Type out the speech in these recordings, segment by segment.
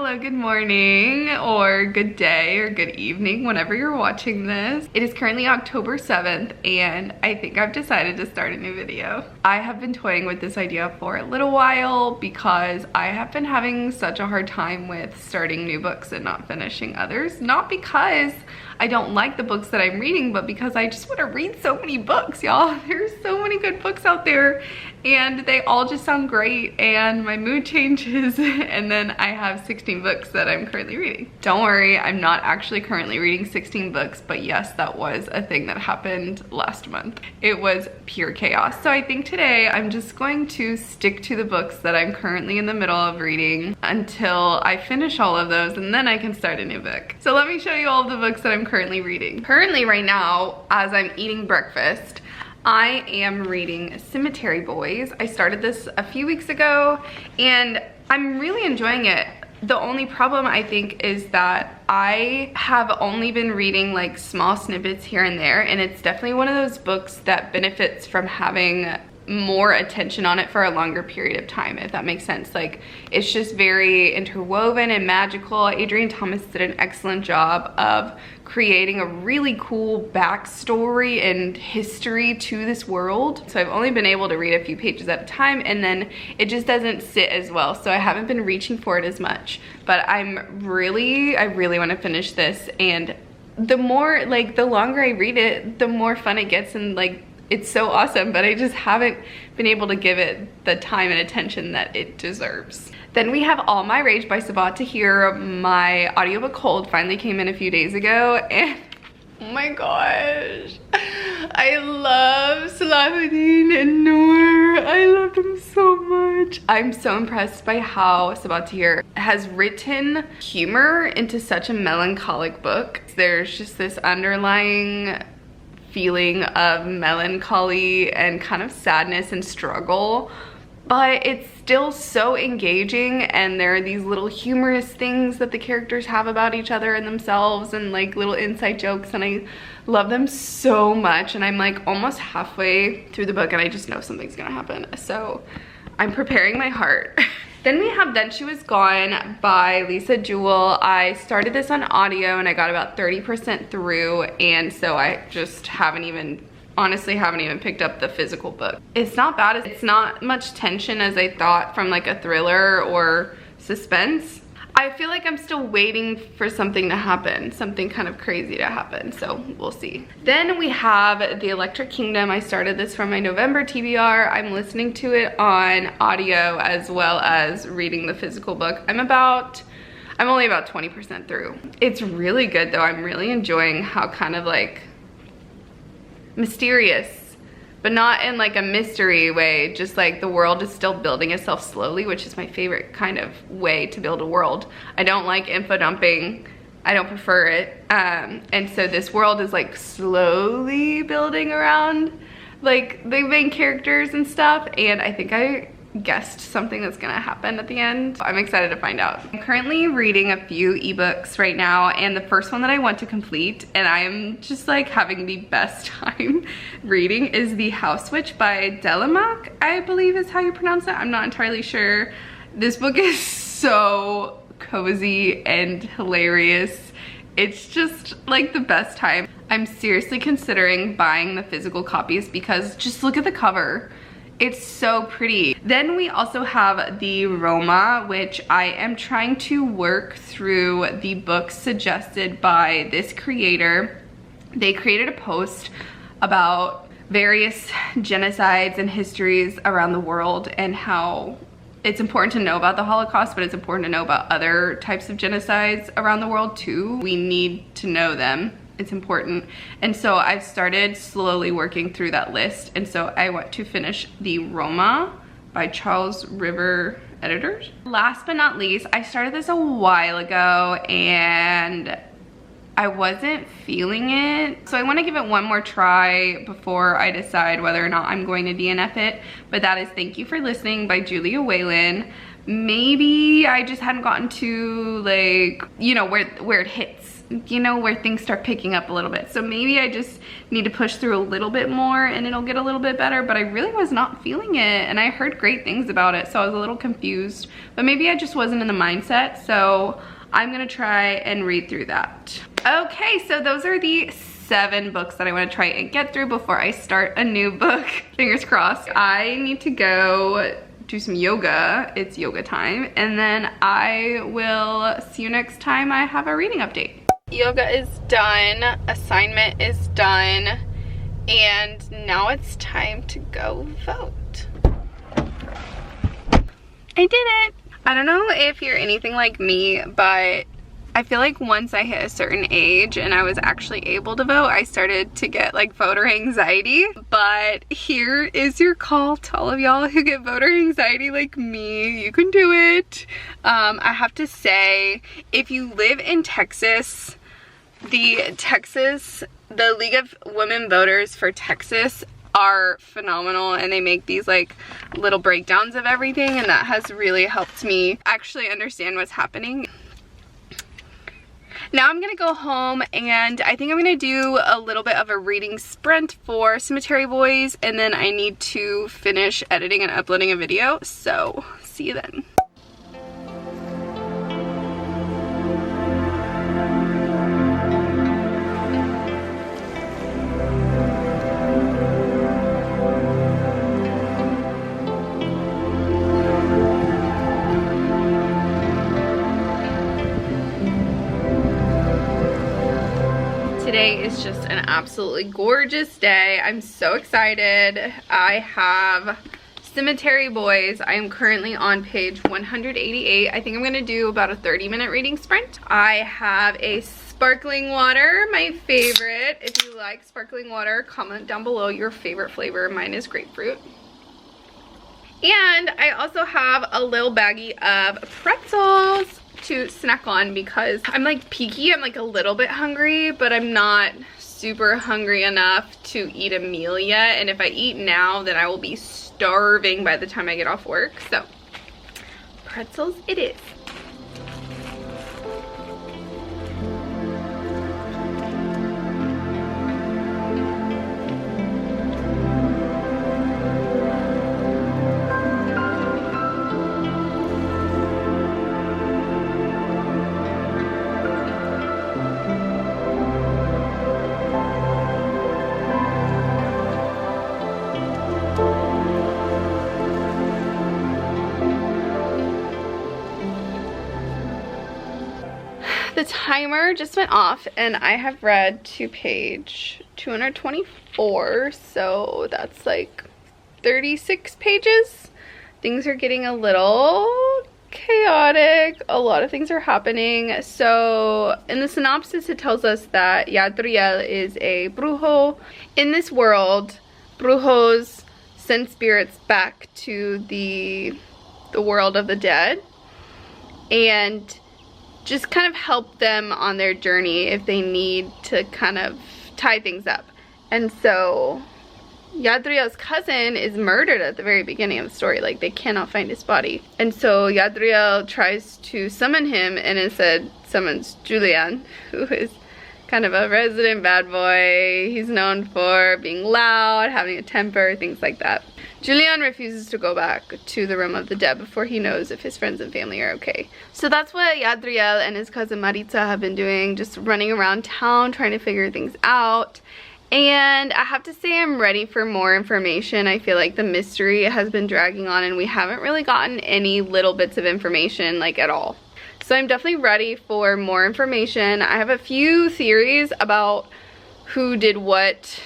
hello, good morning, or good day, or good evening, whenever you're watching this. It is currently October 7th, and I think I've decided to start a new video. I have been toying with this idea for a little while because I have been having such a hard time with starting new books and not finishing others. Not because I don't like the books that I'm reading, but because I just want to read so many books, y'all. There's so many good books out there, and they all just sound great, and my mood changes, and then I have 16 books that I'm currently reading. Don't worry, I'm not actually currently reading 16 books, but yes, that was a thing that happened last month. It was pure chaos. So I think today I'm just going to stick to the books that I'm currently in the middle of reading until I finish all of those, and then I can start a new book. So let me show you all of the books that I'm currently reading. Currently right now, as I'm eating breakfast, I am reading Cemetery Boys. I started this a few weeks ago and I'm really enjoying it. The only problem I think is that I have only been reading like small snippets here and there, and it's definitely one of those books that benefits from having more attention on it for a longer period of time, if that makes sense. Like, it's just very interwoven and magical. Adrian Thomas did an excellent job of creating a really cool backstory and history to this world. So I've only been able to read a few pages at a time, and then it just doesn't sit as well. So I haven't been reaching for it as much, but I really want to finish this. And the more, like, the longer I read it, the more fun it gets, and like, it's so awesome, but I just haven't been able to give it the time and attention that it deserves. Then we have All My Rage by Sabaa Tahir. My audiobook Hold finally came in a few days ago, and oh my gosh, I love Salahuddin and Noor. I love them so much. I'm so impressed by how Sabaa Tahir has written humor into such a melancholic book. There's just this underlying feeling of melancholy and kind of sadness and struggle, but it's still so engaging, and there are these little humorous things that the characters have about each other and themselves, and like little inside jokes, and I love them so much. And I'm like almost halfway through the book and I just know something's gonna happen, so I'm preparing my heart. Then we have Then She Was Gone by Lisa Jewell. I started this on audio and I got about 30% through, and so I just honestly haven't even picked up the physical book. It's not bad. It's not much tension as I thought from like a thriller or suspense. I feel like I'm still waiting for something to happen, something kind of crazy to happen, so we'll see. Then we have The Electric Kingdom. I started this from my November TBR. I'm listening to it on audio as well as reading the physical book. I'm only about 20% through. It's really good though. I'm really enjoying how kind of like mysterious, but not in like a mystery way, just like the world is still building itself slowly, which is my favorite kind of way to build a world. I don't like info dumping. I don't prefer it. And so this world is like slowly building around like the main characters and stuff, and I think I guessed something that's gonna happen at the end. I'm excited to find out. I'm currently reading a few ebooks right now, and the first one that I want to complete, and I'm just like having the best time reading, is The House Witch by Delamak, I believe is how you pronounce it. I'm not entirely sure. This book is so cozy and hilarious. It's just like the best time. I'm seriously considering buying the physical copies because just look at the cover. It's so pretty. Then we also have the Roma, which I am trying to work through the books suggested by this creator. They created a post about various genocides and histories around the world, and how it's important to know about the Holocaust, but it's important to know about other types of genocides around the world too. We need to know them. It's important. And so I've started slowly working through that list, and so I want to finish the Roma by Charles River Editors. Last but not least, I started this a while ago and I wasn't feeling it, so I want to give it one more try before I decide whether or not I'm going to DNF it. But that is Thank You for Listening by Julia Whalen. Maybe I just hadn't gotten to, like, you know, where it hits you know, where things start picking up a little bit. So maybe I just need to push through a little bit more and it'll get a little bit better, but I really was not feeling it and I heard great things about it, so I was a little confused, but maybe I just wasn't in the mindset. So I'm gonna try and read through that. Okay, so those are the 7 books that I want to try and get through before I start a new book. Fingers crossed. I need to go do some yoga. It's yoga time, and then I will see you next time I have a reading update. Yoga is done, assignment is done, and now it's time to go vote. I did it. I don't know if you're anything like me, but I feel like once I hit a certain age and I was actually able to vote, I started to get like voter anxiety. But here is your call to all of y'all who get voter anxiety like me. You can do it. I have to say, if you live in Texas, the League of Women Voters for Texas are phenomenal, and they make these like little breakdowns of everything, and that has really helped me actually understand what's happening. Now I'm gonna go home and I think I'm gonna do a little bit of a reading sprint for Cemetery Boys, and then I need to finish editing and uploading a video, so see you then. Today is just an absolutely gorgeous day. I'm so excited. I have Cemetery Boys. I am currently on page 188. I think I'm gonna do about a 30-minute reading sprint. I have a sparkling water, my favorite. If you like sparkling water, comment down below your favorite flavor. Mine is grapefruit. And I also have a little baggie of pretzels to snack on because I'm like peaky. I'm like a little bit hungry, but I'm not super hungry enough to eat a meal yet. And if I eat now, then I will be starving by the time I get off work. So pretzels it is. The timer just went off and I have read to page 224, so that's like 36 pages. Things are getting a little chaotic. A lot of things are happening. So in the synopsis it tells us that Yadriel is a brujo. In this world, brujos send spirits back to the world of the dead and just kind of help them on their journey if they need to kind of tie things up. And so Yadriel's cousin is murdered at the very beginning of the story. Like, they cannot find his body. And so Yadriel tries to summon him and instead summons Julian, who is kind of a resident bad boy. He's known for being loud, having a temper, things like that. Julian refuses to go back to the realm of the dead before he knows if his friends and family are okay. So that's what Yadriel and his cousin Maritza have been doing, just running around town trying to figure things out. And I have to say I'm ready for more information. I feel like the mystery has been dragging on and we haven't really gotten any little bits of information, like, at all. So I'm definitely ready for more information. I have a few theories about who did what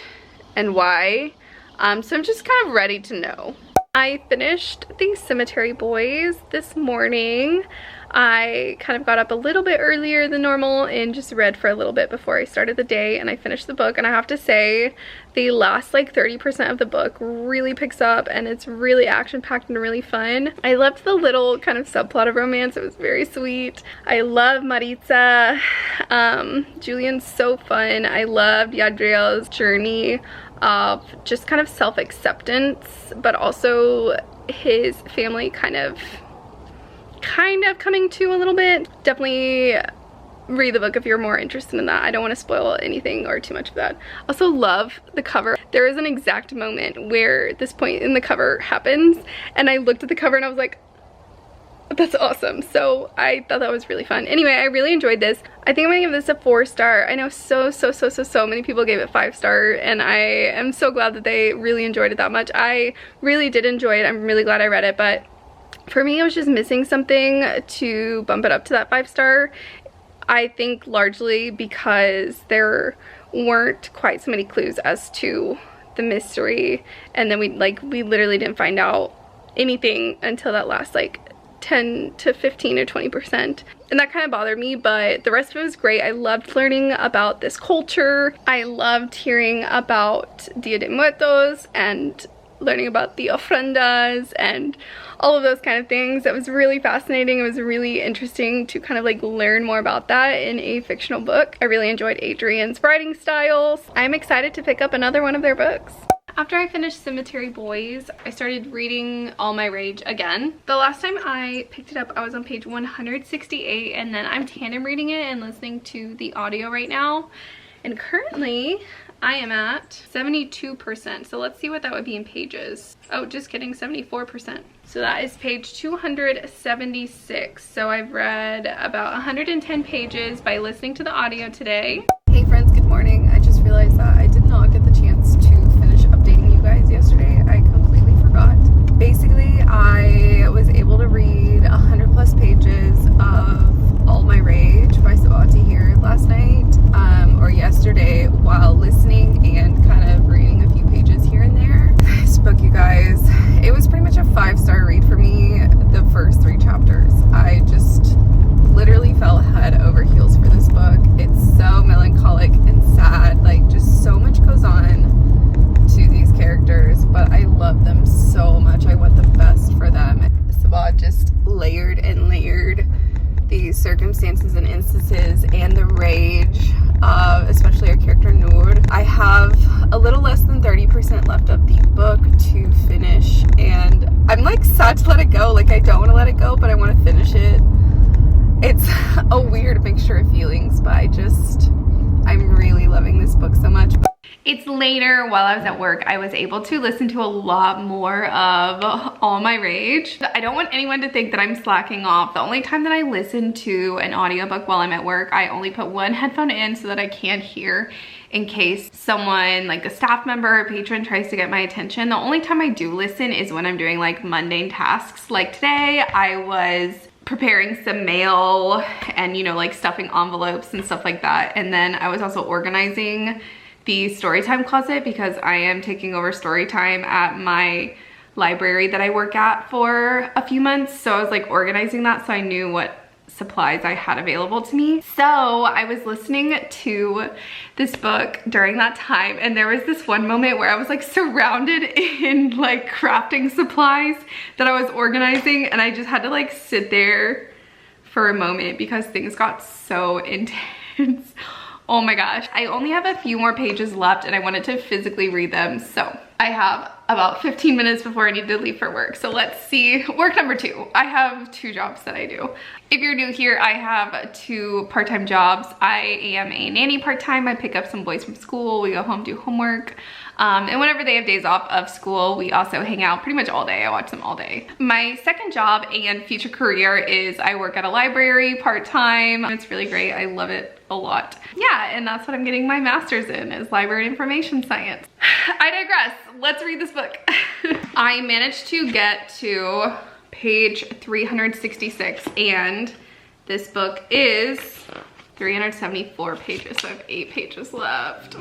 and why. So I'm just kind of ready to know. I finished the Cemetery Boys this morning. I kind of got up a little bit earlier than normal and just read for a little bit before I started the day, and I finished the book. And I have to say, the last like 30% of the book really picks up and it's really action-packed and really fun. I loved the little kind of subplot of romance. It was very sweet. I love Maritza. Julian's so fun. I loved Yadriel's journey of just kind of self-acceptance, but also his family kind of coming to a little bit. Definitely read the book if you're more interested in that. I don't want to spoil anything or too much of that. Also love the cover. There is an exact moment where this point in the cover happens, and I looked at the cover and I was like, that's awesome. So I thought that was really fun. Anyway, I really enjoyed this. I think I'm gonna give this a 4-star. I know so many people gave it 5-star, and I am so glad that they really enjoyed it that much. I really did enjoy it. I'm really glad I read it, but for me, I was just missing something to bump it up to that 5-star. I think largely because there weren't quite so many clues as to the mystery, and then we literally didn't find out anything until that last like 10 to 15 or 20%, and that kind of bothered me, but the rest of it was great. I loved learning about this culture. I loved hearing about Dia de Muertos and learning about the ofrendas and all of those kind of things. That was really fascinating. It was really interesting to kind of like learn more about that in a fictional book. I really enjoyed Adrian's writing styles. I'm excited to pick up another one of their books. After I finished Cemetery Boys, I started reading All My Rage again. The last time I picked it up, I was on page 168, and then I'm tandem reading it and listening to the audio right now. And currently, I am at 72%. So let's see what that would be in pages. Oh, just kidding, 74%. So that is page 276. So I've read about 110 pages by listening to the audio today. Hey friends, good morning. I just realized that I did not get the chance to finish updating you guys yesterday. I completely forgot. Basically, I was able to read 100+ pages of All My Rage by Sabati here last night, or yesterday, while listening and kind of reading a few pages here and there. This book, you guys, it was pretty much a 5-star read for me, the first 3 chapters. I just literally fell head over heels for this book. It's so melancholic and sad, like just so much goes on to these characters, but I love them so much. I want the best for them. Sabat just layered and layered these circumstances and instances and the rage of especially our character Noor. I have a little less than 30% left of the book to finish, and I'm like sad to let it go. Like I don't want to let it go, but I want to finish it. It's a weird mixture of feelings, but I'm really loving this book so much. It's later, while I was at work, I was able to listen to a lot more of All My Rage. I don't want anyone to think that I'm slacking off. The only time that I listen to an audiobook while I'm at work, I only put one headphone in so that I can't hear in case someone, like a staff member or patron, tries to get my attention. The only time I do listen is when I'm doing like mundane tasks. Like today, I was preparing some mail and, you know, like stuffing envelopes and stuff like that. And then I was also organizing the storytime closet because I am taking over storytime at my library that I work at for a few months. So I was like organizing that so I knew what supplies I had available to me. So I was listening to this book during that time, and there was this one moment where I was like surrounded in like crafting supplies that I was organizing, and I just had to like sit there for a moment because things got so intense. Oh my gosh. I only have a few more pages left and I wanted to physically read them. So I have about 15 minutes before I need to leave for work. So let's see. Work number 2. I have 2 jobs that I do. If you're new here, I have 2 part-time jobs. I am a nanny part-time. I pick up some boys from school. We go home, do homework. And whenever they have days off of school, we also hang out pretty much all day. I watch them all day. My second job and future career is I work at a library part-time. It's really great. I love it a lot. Yeah, and that's what I'm getting my master's in, is library information science. I digress. Let's read this book. I managed to get to page 366, and this book is 374 pages, so I have 8 pages left.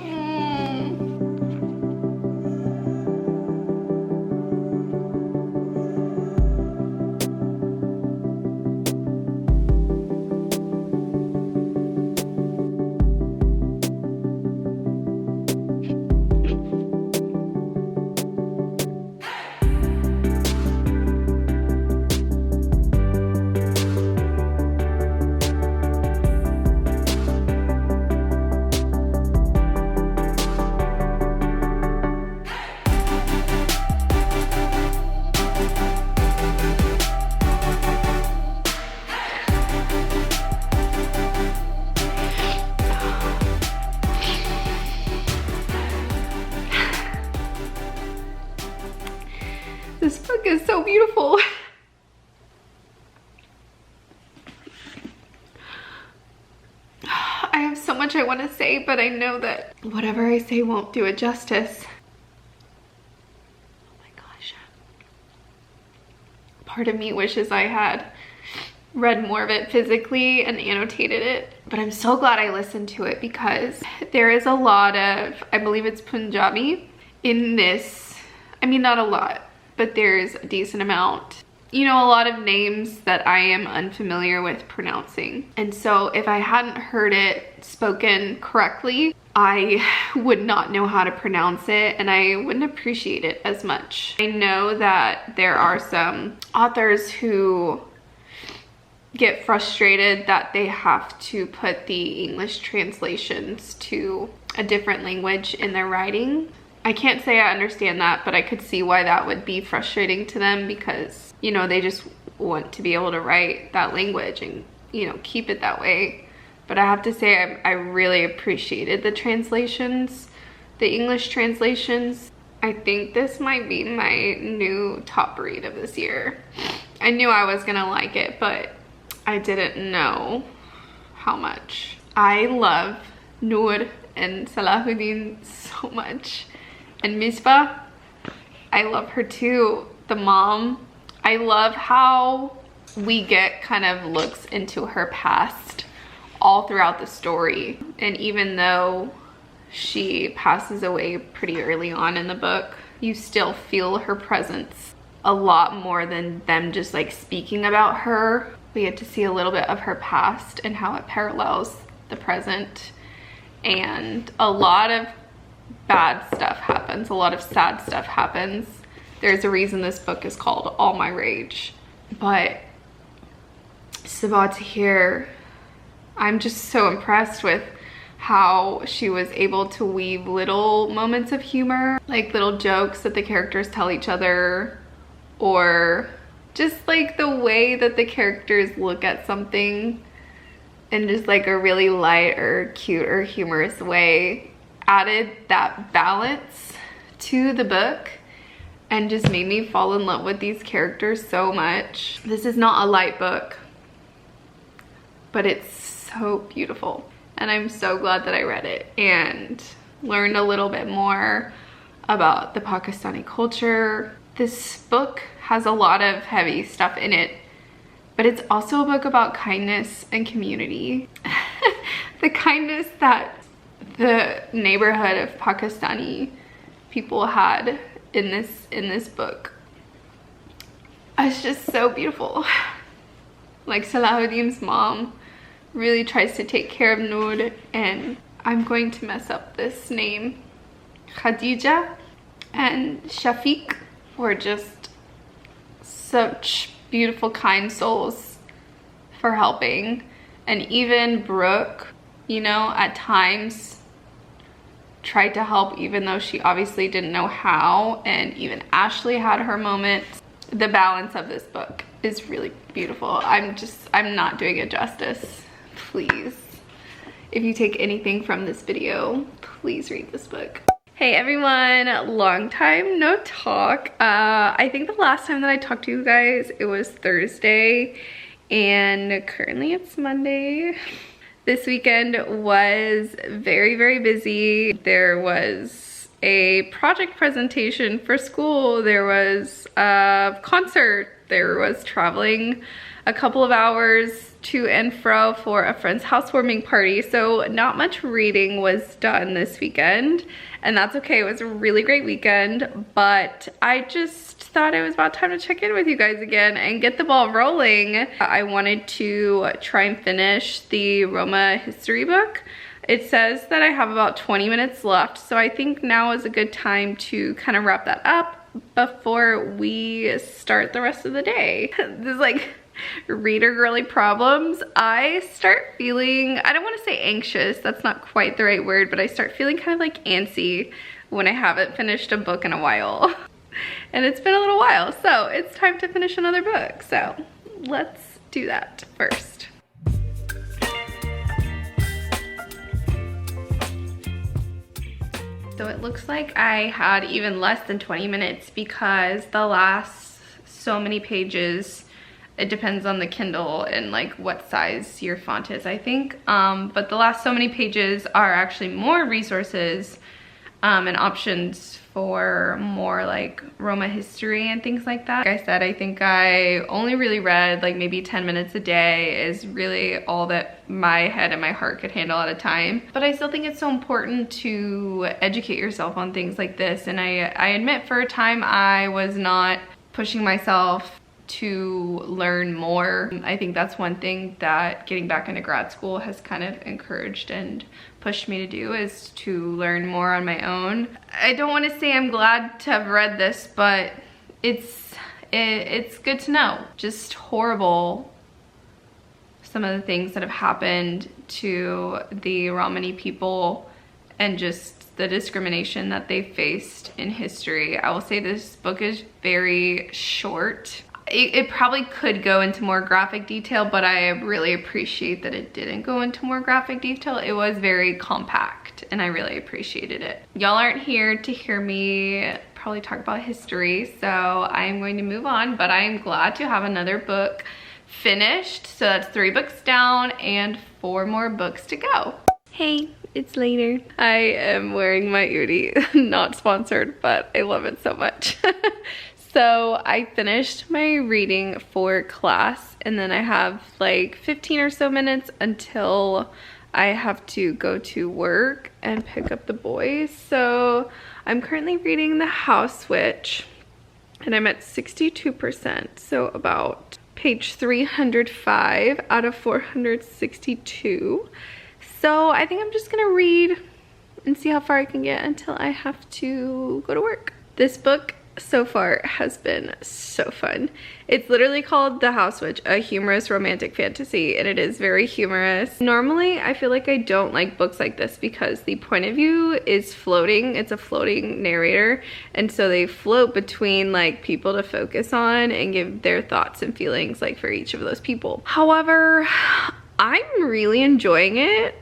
much I want to say, but I know that whatever I say won't do it justice. Oh my gosh. Part of me wishes I had read more of it physically and annotated it, but I'm so glad I listened to it because there is a lot of, I believe it's Punjabi in this. I mean, not a lot, but there's a decent amount. You know, a lot of names that I am unfamiliar with pronouncing. And so if I hadn't heard it spoken correctly, I would not know how to pronounce it and I wouldn't appreciate it as much. I know that there are some authors who get frustrated that they have to put the English translations to a different language in their writing. I can't say I understand that, but I could see why that would be frustrating to them because, you know, they just want to be able to write that language and, you know, keep it that way. But I have to say I really appreciated the translations, the English translations. I think this might be my new top read of this year. I knew I was gonna like it, but I didn't know how much. I love Noor and Salahuddin so much. And Misbah, I love her too. The mom, I love how we get kind of looks into her past all throughout the story. And even though she passes away pretty early on in the book, you still feel her presence a lot more than them just like speaking about her. We get to see a little bit of her past and how it parallels the present. And a lot of bad stuff happens, a lot of sad stuff happens. There's a reason this book is called All My Rage. But Sabaa Tahir, I'm just so impressed with how she was able to weave little moments of humor, like little jokes that the characters tell each other, or just like the way that the characters look at something in just like a really light or cute or humorous way, added that balance to the book and just made me fall in love with these characters so much. This is not a light book, but it's so beautiful. And I'm so glad that I read it and learned a little bit more about the Pakistani culture. This book has a lot of heavy stuff in it, but it's also a book about kindness and community. The kindness that the neighborhood of Pakistani people had in this book. It's just so beautiful. Like Salahuddin's mom really tries to take care of Noor, and I'm going to mess up this name. Khadija and Shafiq were just such beautiful, kind souls for helping. And even Brooke, you know, at times tried to help even though she obviously didn't know how. And even Ashley had her moments. The balance of this book is really beautiful. I'm not doing it justice. Please, if you take anything from this video, please read this book. Hey everyone, long time no talk. I think the last time that I talked to you guys, it was Thursday, and currently it's Monday. This weekend was very, very busy. There was a project presentation for school. There was a concert. There was traveling a couple of hours to and fro for a friend's housewarming party. So not much reading was done this weekend, and that's okay. It was a really great weekend, but I just thought it was about time to check in with you guys again and get the ball rolling. I wanted to try and finish the Roma history book. It says that I have about 20 minutes left, so I think now is a good time to kind of wrap that up before we start the rest of the day. This is like reader girly problems. I start feeling, I don't want to say anxious, that's not quite the right word, but I start feeling kind of like antsy when I haven't finished a book in a while. And it's been a little while, so it's time to finish another book. So let's do that first. So it looks like I had even less than 20 minutes because the last so many pages It depends on the Kindle and like what size your font is, I think. But the last so many pages are actually more resources and options for more like Roma history and things like that. Like I said, I think I only really read like maybe 10 minutes a day is really all that my head and my heart could handle at a time. But I still think it's so important to educate yourself on things like this. And I admit for a time I was not pushing myself to learn more. I think that's one thing that getting back into grad school has kind of encouraged and pushed me to do, is to learn more on my own. I don't want to say I'm glad to have read this, but it's good to know. Just horrible, some of the things that have happened to the Romani people and just the discrimination that they faced in history. I will say this book is very short. It probably could go into more graphic detail, but I really appreciate that it didn't go into more graphic detail. It was very compact and I really appreciated it. Y'all aren't here to hear me probably talk about history, so I'm going to move on, but I'm glad to have another book finished. So that's 3 books down and 4 more books to go. Hey, it's later. I am wearing my Oodie, not sponsored, but I love it so much. So I finished my reading for class, and then I have like 15 or so minutes until I have to go to work and pick up the boys. So I'm currently reading The House Witch, and I'm at 62%, so about page 305 out of 462. So I think I'm just gonna read and see how far I can get until I have to go to work. This book so far has been so fun. It's literally called The House Witch, a humorous romantic fantasy, and it is very humorous. Normally, I feel like I don't like books like this because the point of view is floating. It's a floating narrator, and so they float between like people to focus on and give their thoughts and feelings like for each of those people. However, I'm really enjoying it.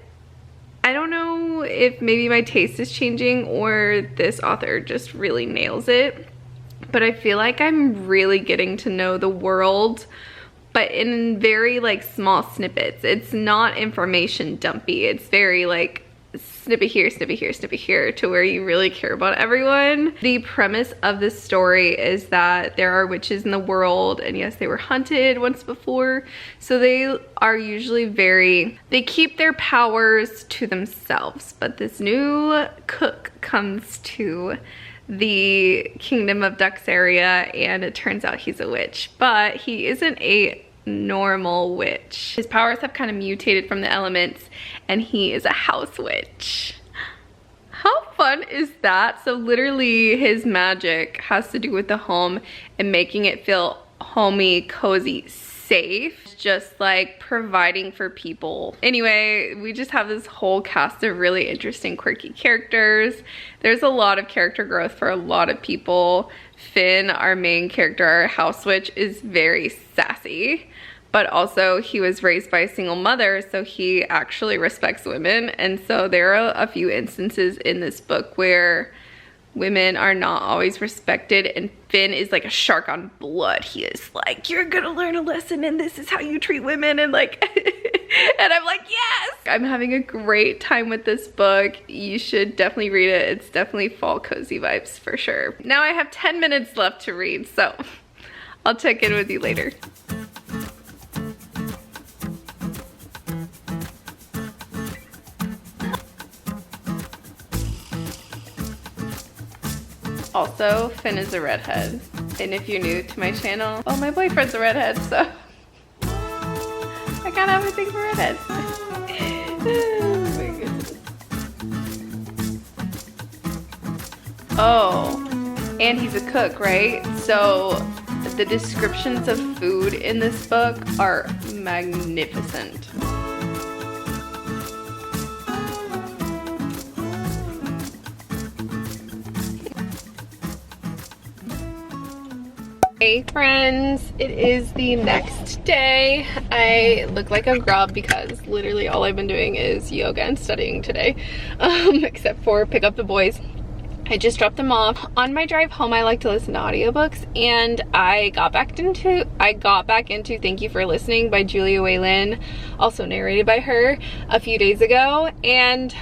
I don't know if maybe my taste is changing or this author just really nails it, but I feel like I'm really getting to know the world, but in very like small snippets. It's not information dumpy. It's very like snippet here, snippet here, snippet here, to where you really care about everyone. The premise of this story is that there are witches in the world, and yes, they were hunted once before, so they are usually they keep their powers to themselves. But this new cook comes to the kingdom of Duxaria, and it turns out he's a witch, but he isn't a normal witch. His powers have kind of mutated from the elements, and he is a house witch. How fun is that? So literally his magic has to do with the home and making it feel homey, cozy, safe, just like providing for people. Anyway, we just have this whole cast of really interesting, quirky characters. There's a lot of character growth for a lot of people. Finn, our main character, our house witch, is very sassy, but also he was raised by a single mother, so he actually respects women. And so there are a few instances in this book where women are not always respected, and Finn is like a shark on blood. He is like, you're gonna learn a lesson and this is how you treat women, and like and I'm like, yes! I'm having a great time with this book. You should definitely read it. It's definitely fall cozy vibes for sure. Now I have 10 minutes left to read, so I'll check in with you later. Also, Finn is a redhead, and if you're new to my channel, well, my boyfriend's a redhead, so I kind of have a thing for redheads. Oh my goodness. Oh, and he's a cook, right? So the descriptions of food in this book are magnificent. Hey friends, it is the next day. I look like a grub because literally all I've been doing is yoga and studying today, except for pick up the boys. I just dropped them off. On my drive home, I like to listen to audiobooks, and I got back into Thank You for Listening by Julia Wayland, also narrated by her, a few days ago, and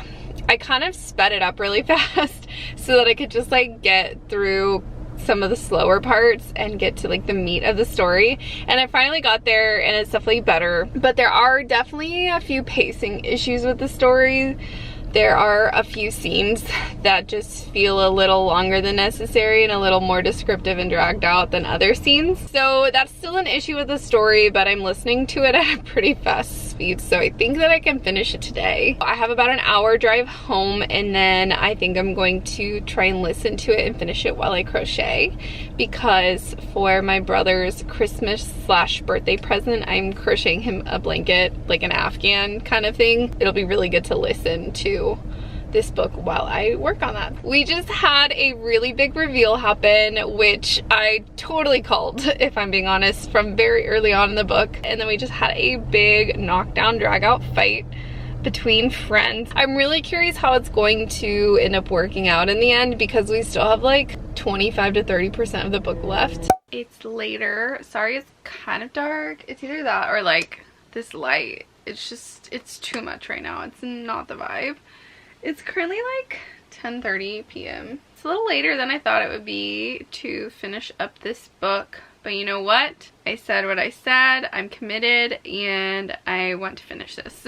I kind of sped it up really fast so that I could just like get through some of the slower parts and get to like the meat of the story. And I finally got there, and it's definitely better, but there are definitely a few pacing issues with the story. There are a few scenes that just feel a little longer than necessary and a little more descriptive and dragged out than other scenes. So that's still an issue with the story, but I'm listening to it at a pretty fast speed, so I think that I can finish it today. I have about an hour drive home, and then I think I'm going to try and listen to it and finish it while I crochet, because for my brother's Christmas/birthday present, I'm crocheting him a blanket, like an Afghan kind of thing. It'll be really good to listen to this book while I work on that. We just had a really big reveal happen, which I totally called, if I'm being honest, from very early on in the book. And then we just had a big knockdown, drag out fight between friends. I'm really curious how it's going to end up working out in the end, because we still have like 25 to 30% of the book left. It's later. Sorry, it's kind of dark. It's either that or like this light. It's too much right now. It's not the vibe. It's currently like 10:30 p.m. It's a little later than I thought it would be to finish up this book, but you know what? I said what I said. I'm committed, and I want to finish this.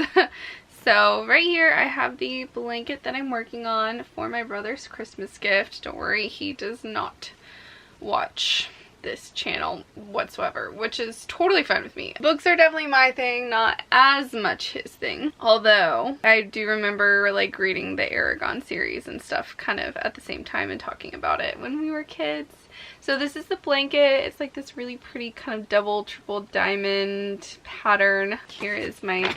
So right here I have the blanket that I'm working on for my brother's Christmas gift. Don't worry, he does not watch this channel whatsoever, which is totally fine with me. Books are definitely my thing, not as much his thing. Although I do remember like reading the Aragon series and stuff kind of at the same time and talking about it when we were kids. So this is the blanket. It's like this really pretty kind of double, triple diamond pattern. Here is my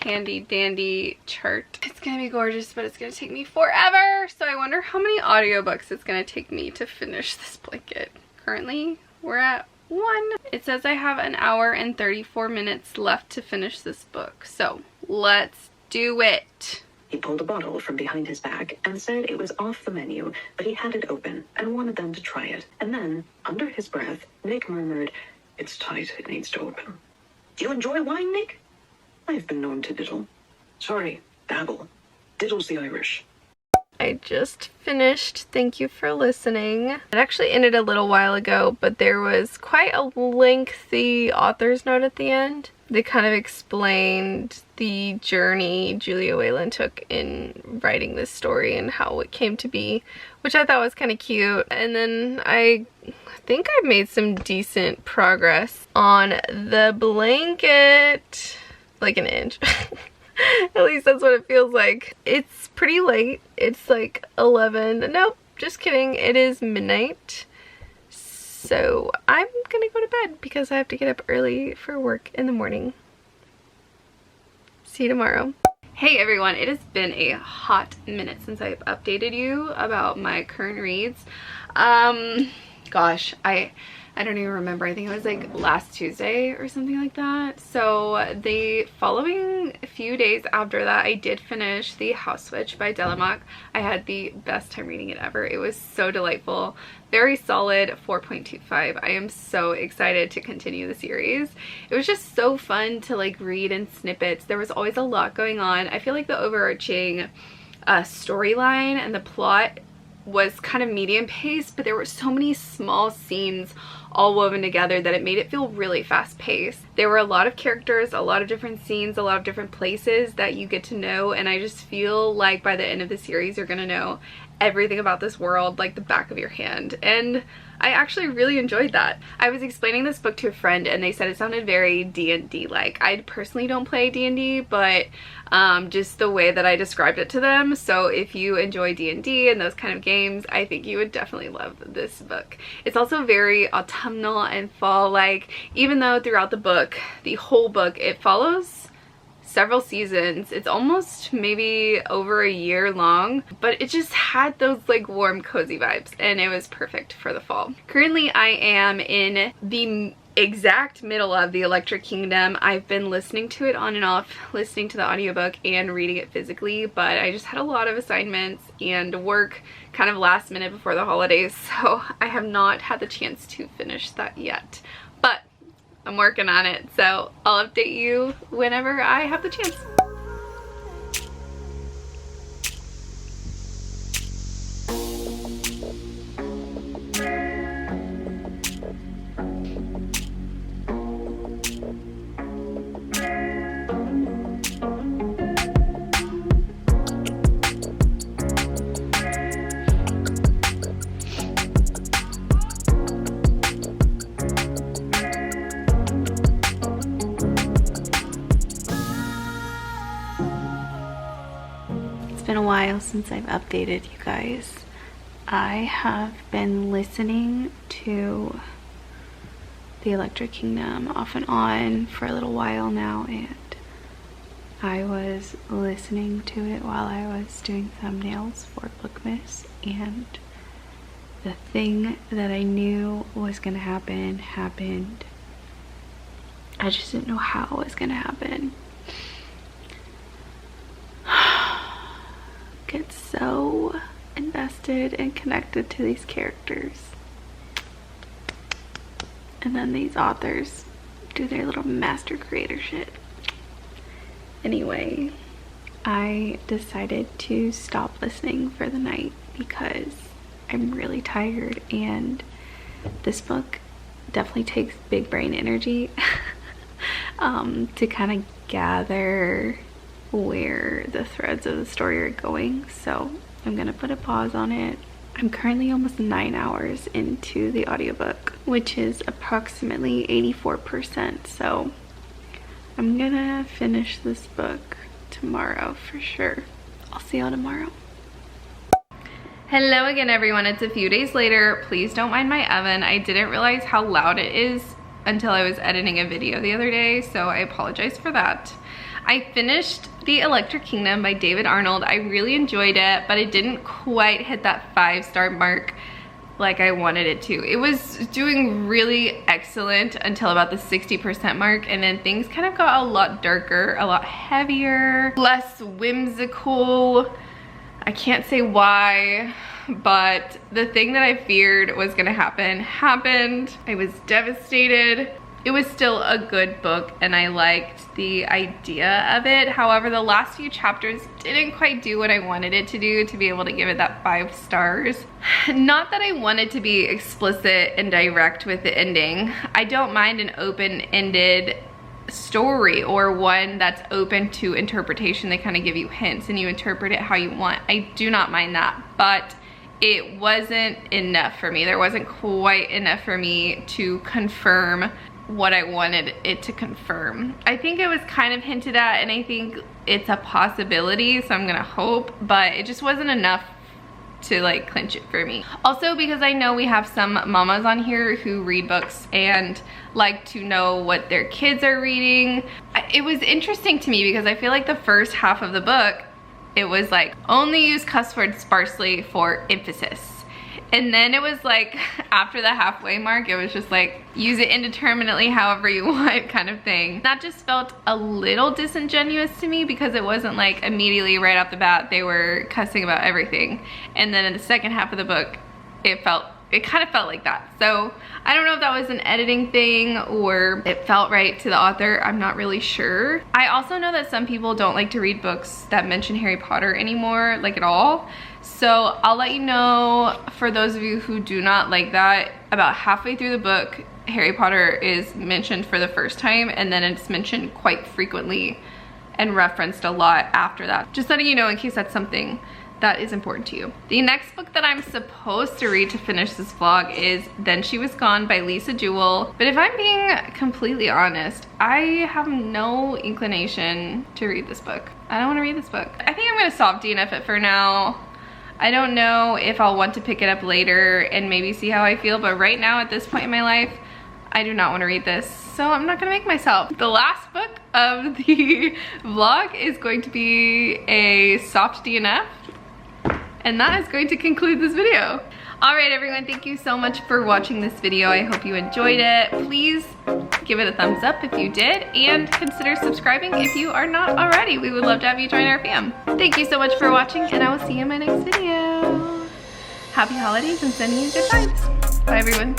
handy dandy chart. It's gonna be gorgeous, but it's gonna take me forever. So I wonder how many audiobooks it's gonna take me to finish this blanket. Currently, we're at 1. It says I have an hour and 34 minutes left to finish this book. So let's do it. He pulled a bottle from behind his back and said it was off the menu, but he had it open and wanted them to try it. And then, under his breath, Nick murmured, "It's tight, it needs to open." "Do you enjoy wine, Nick?" "I've been known to diddle." "Sorry, dabble. Diddle's the Irish." I just finished Thank You for Listening. It actually ended a little while ago, but there was quite a lengthy author's note at the end. They kind of explained the journey Julia Wayland took in writing this story and how it came to be, which I thought was kind of cute. And then I think I made some decent progress on the blanket, like an inch. At least that's what it feels like. It's pretty late. It's like 11. Nope, just kidding. It is midnight. So I'm gonna go to bed because I have to get up early for work in the morning. See you tomorrow. Hey everyone, it has been a hot minute since I've updated you about my current reads. Gosh, I don't even remember. I think it was like last Tuesday or something like that. So the following few days after that, I did finish The House Switch by Delamock. I had the best time reading it ever. It was so delightful. Very solid 4.25. I am so excited to continue the series. It was just so fun to like read in snippets. There was always a lot going on. I feel like the overarching storyline and the plot was kind of medium paced, but there were so many small scenes all woven together that it made it feel really fast paced. There were a lot of characters, a lot of different scenes, a lot of different places that you get to know, and I just feel like by the end of the series you're gonna know everything about this world like the back of your hand, and I actually really enjoyed that. I was explaining this book to a friend and they said it sounded very D&D like. I personally don't play D&D, but just the way that I described it to them. So if you enjoy D&D and those kind of games, I think you would definitely love this book. It's also very autumnal and fall-like, even though throughout the book, the whole book, it follows several seasons. It's almost maybe over a year long, but it just had those like warm, cozy vibes, and it was perfect for the fall. Currently, I am in the exact middle of the Electric Kingdom. I've been listening to it on and off, listening to the audiobook and reading it physically, but I just had a lot of assignments and work kind of last minute before the holidays, so I have not had the chance to finish that yet. But I'm working on it, so I'll update you whenever I have the chance. It's been a while since I've updated you guys. I have been listening to the Electric Kingdom off and on for a little while now, and I was listening to it while I was doing thumbnails for BOOKMAS, and the thing that I knew was gonna happen happened. I just didn't know how it was gonna happen. Get so invested and connected to these characters, and then these authors do their little master creator shit. Anyway, I decided to stop listening for the night because I'm really tired, and this book definitely takes big brain energy to kind of gather where the threads of the story are going, so I'm gonna put a pause on it. I'm currently almost 9 hours into the audiobook, which is approximately 84%, so I'm gonna finish this book tomorrow for sure. I'll see y'all tomorrow. Hello again, everyone. It's a few days later. Please don't mind my oven. I didn't realize how loud it is until I was editing a video the other day, so I apologize for that. I finished The Electric Kingdom by David Arnold. I really enjoyed it, but it didn't quite hit that 5-star mark like I wanted it to. It was doing really excellent until about the 60% mark, and then things kind of got a lot darker, a lot heavier, less whimsical. I can't say why, but the thing that I feared was gonna happen happened. I was devastated. It was still a good book, and I liked the idea of it. However, the last few chapters didn't quite do what I wanted it to do to be able to give it that 5 stars. Not that I wanted to be explicit and direct with the ending. I don't mind an open-ended story, or one that's open to interpretation. They kind of give you hints and you interpret it how you want. I do not mind that, but it wasn't enough for me. There wasn't quite enough for me to confirm what I wanted it to confirm. I think it was kind of hinted at, and I think it's a possibility, so I'm gonna hope, but it just wasn't enough to like clinch it for me. Also, because I know we have some mamas on here who read books and like to know what their kids are reading. It was interesting to me because I feel like the first half of the book, it was like only use cuss words sparsely for emphasis. And then it was like after the halfway mark, it was just like use it indeterminately however you want kind of thing. That just felt a little disingenuous to me because it wasn't like immediately right off the bat they were cussing about everything. And then in the second half of the book, it kind of felt like that. So I don't know if that was an editing thing or it felt right to the author. I'm not really sure. I also know that some people don't like to read books that mention Harry Potter anymore, like at all. So I'll let you know, for those of you who do not like that, about halfway through the book, Harry Potter is mentioned for the first time, and then it's mentioned quite frequently and referenced a lot after that. Just letting you know in case that's something that is important to you. The next book that I'm supposed to read to finish this vlog is Then She Was Gone by Lisa Jewell. But if I'm being completely honest, I have no inclination to read this book. I don't want to read this book. I think I'm gonna soft DNF it for now. I don't know if I'll want to pick it up later and maybe see how I feel, but right now at this point in my life, I do not want to read this, so I'm not gonna make myself. The last book of the vlog is going to be a soft DNF, and that is going to conclude this video. All right, everyone, thank you so much for watching this video. I hope you enjoyed it. Please give it a thumbs up if you did, and consider subscribing if you are not already. We would love to have you join our fam. Thank you so much for watching, and I will see you in my next video. Happy holidays and sending you good vibes. Bye, everyone.